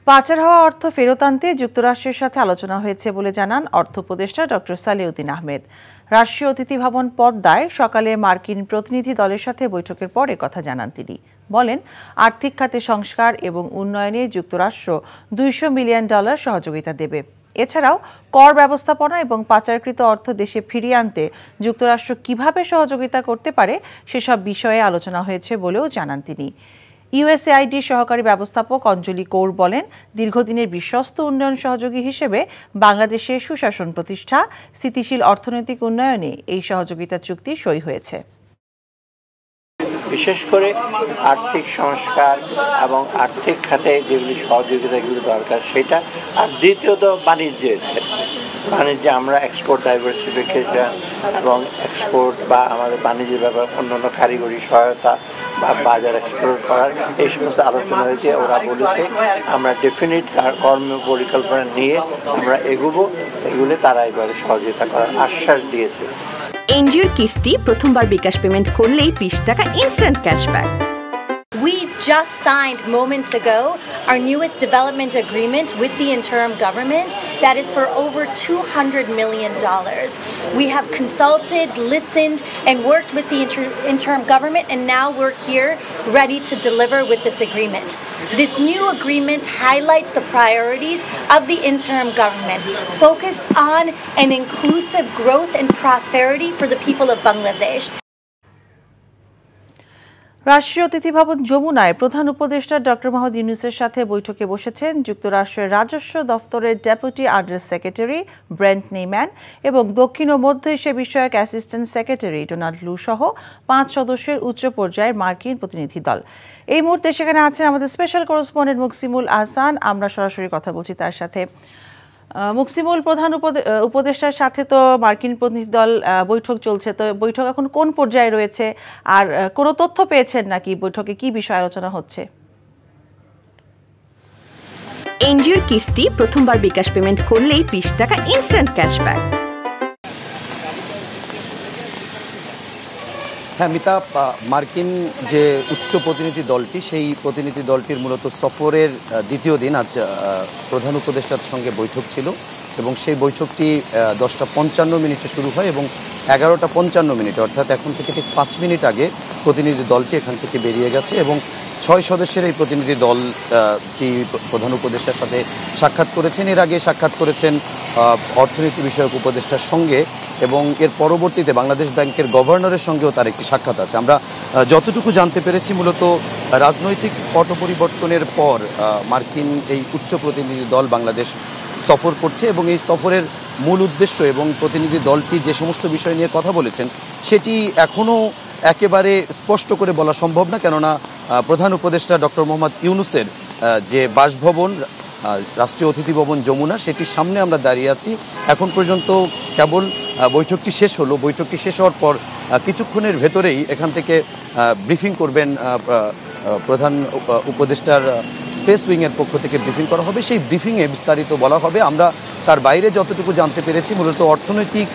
পাচার হওয়া অর্থ ফেরত আনতে যুক্তরাষ্ট্রের সাথে আলোচনা হয়েছে বলে জানান অর্থ উপদেষ্টা ডক্টর সালেউদ্দিন আহমেদ। রাষ্ট্রীয় অতিথি ভবন পদ্মায় সকালে মার্কিন প্রতিনিধি দলের সাথে বৈঠকের পরে কথা জানান তিনি। বলেন, আর্থিক খাতে সংস্কার এবং উন্নয়নে যুক্তরাষ্ট্র $200 মিলিয়ন সহযোগিতা দেবে। এছাড়াও কর ব্যবস্থাপনা এবং পাচারকৃত অর্থ দেশে ফিরিয়ে আনতে যুক্তরাষ্ট্র কিভাবে সহযোগিতা করতে পারে সেসব বিষয়ে আলোচনা হয়েছে বলেও জানান তিনি। ইউএসএআইডির সহকারী ব্যবস্থাপক অঞ্জলি কৌর বলেন, দীর্ঘদিনের বিশ্বস্ত উন্নয়ন সহযোগী হিসেবে বাংলাদেশের সুশাসন প্রতিষ্ঠা, স্থিতিশীল অর্থনৈতিক উন্নয়নে এই সহযোগিতা চুক্তি সই হয়েছে। বিশেষ করে আর্থিক সংস্কার এবং আর্থিক খাতে যেগুলি সহযোগিতাগুলি দরকার সেটা, আর দ্বিতীয়ত বাণিজ্যের ক্ষেত্রে বাণিজ্যে আমরা এক্সপোর্ট ডাইভার্সিফিকেশন এবং এক্সপোর্ট বা আমাদের বাণিজ্যের ব্যাপারে অন্যান্য কারিগরি সহায়তা বা বাজার এক্সপ্লোর করার এই সমস্ত আলোচনা হয়েছে। ওরা বলেছে আমরা ডেফিনিট কর্ম পরিকল্পনা নিয়ে আমরা এগুলো তারা এবারে সহযোগিতা করার আশ্বাস দিয়েছে। এনজিওর কিস্তি প্রথমবার বিকাশ পেমেন্ট করলেই 20 টাকা instant cashback. We just signed moments ago our newest development agreement with the interim government that is for over $200 million. We have consulted, listened, and worked with the interim government, and now we're here ready to deliver with this agreement. This new agreement highlights the priorities of the interim government, focused on an inclusive growth and prosperity for the people of Bangladesh. রাষ্ট্রীয় অতিথি ভবন যমুনায় প্রধান উপদেষ্টা doctor Mohammad ইউনূসের সাথে বৈঠকে বসেছেন যুক্তরাষ্ট্রের রাজস্ব দফতরের ডেপুটি আন্ডার সেক্রেটারি ব্রেন্ট নেইম্যান এবং দক্ষিণ ও মধ্য এশিয়া বিষয়ক অ্যাসিস্ট্যান্ট সেক্রেটারি ডোনাল্ড লু সহ 5 সদস্যের উচ্চ পর্যায়ের মার্কিন প্রতিনিধি দল। এই মুহূর্তে সেখানে আছেন আমাদের স্পেশাল করেসপন্ডেন্ট মুকসিমুল আহসান। আমরা সরাসরি কথা বলছি তার সাথে। মুকসিমুল, প্রধান উপদেষ্টার সাথে তো মার্কিন প্রতিনিধি দল বৈঠক চলছে, তো বৈঠক এখন কোন পর্যায়ে রয়েছে আর কোনো তথ্য পেয়েছেন নাকি বৈঠকে কি বিষয় আলোচনা হচ্ছে? এনজিওর কিস্তি প্রথমবার বিকাশ পেমেন্ট করলেই 20 টাকা ইনস্ট্যান্ট ক্যাশব্যাক। হ্যাঁ মিতা, মার্কিন যে উচ্চ প্রতিনিধি দলটি সেই প্রতিনিধি দলটির মূলত সফরের দ্বিতীয় দিন আজ প্রধান উপদেষ্টার সঙ্গে বৈঠক ছিল এবং সেই বৈঠকটি 10:55 শুরু হয় এবং 11:55 অর্থাৎ এখন থেকে ঠিক 5 মিনিট আগে প্রতিনিধি দলটি এখান থেকে বেরিয়ে গেছে এবং 6 সদস্যের এই প্রতিনিধি দলটি প্রধান উপদেষ্টার সাথে সাক্ষাৎ করেছেন। এর আগে সাক্ষাৎ করেছেন অর্থনীতি বিষয়ক উপদেষ্টার সঙ্গে এবং এর পরবর্তীতে বাংলাদেশ ব্যাংকের গভর্নরের সঙ্গেও তার একটি সাক্ষাৎ আছে। আমরা যতটুকু জানতে পেরেছি মূলত রাজনৈতিক পট পরিবর্তনের পর মার্কিন এই উচ্চ প্রতিনিধি দল বাংলাদেশ সফর করছে এবং এই সফরের মূল উদ্দেশ্য এবং প্রতিনিধি দলটি যে সমস্ত বিষয় নিয়ে কথা বলেছেন সেটি এখনও একেবারে স্পষ্ট করে বলা সম্ভব না, কেননা প্রধান উপদেষ্টা ডক্টর মোহাম্মদ ইউনূসের যে বাসভবন রাষ্ট্রীয় অতিথি ভবন যমুনা সেটির সামনে আমরা দাঁড়িয়ে আছি। এখন পর্যন্ত কেবল বৈঠকটি শেষ হলো। বৈঠকটি শেষ হওয়ার পর কিছুক্ষণের ভেতরেই এখান থেকে ব্রিফিং করবেন প্রধান উপদেষ্টার প্রেস উইংয়ের পক্ষ থেকে ব্রিফিং করা হবে। সেই ব্রিফিংয়ে বিস্তারিত বলা হবে। আমরা তার বাইরে যতটুকু জানতে পেরেছি মূলত অর্থনৈতিক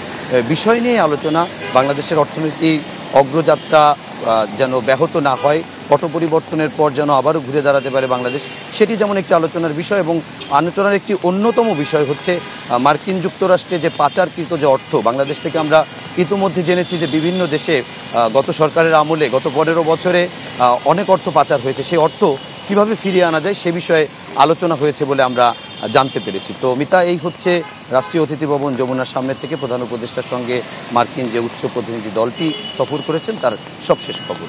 বিষয় নিয়ে আলোচনা, বাংলাদেশের অর্থনৈতিক অগ্রযাত্রা যেন ব্যাহত না হয়, পট পরিবর্তনের পর যেন আবারও ঘুরে দাঁড়াতে পারে বাংলাদেশ, সেটি যেমন একটি আলোচনার বিষয়। এবং আলোচনার একটি অন্যতম বিষয় হচ্ছে মার্কিন যুক্তরাষ্ট্রে যে পাচারকৃত যে অর্থ, বাংলাদেশ থেকে আমরা ইতিমধ্যে জেনেছি যে বিভিন্ন দেশে গত সরকারের আমলে গত 15 বছরে অনেক অর্থ পাচার হয়েছে। সেই অর্থ কিভাবে ফিরিয়ে আনা যায় সে বিষয়ে আলোচনা হয়েছে বলে আমরা জানতে পেরেছি। তো মিতা, এই হচ্ছে রাষ্ট্রীয় অতিথি ভবন যমুনার সামনে থেকে প্রধান উপদেষ্টার সঙ্গে মার্কিন যে উচ্চ প্রতিনিধি দলটি সফর করেছেন তার সবশেষ খবর।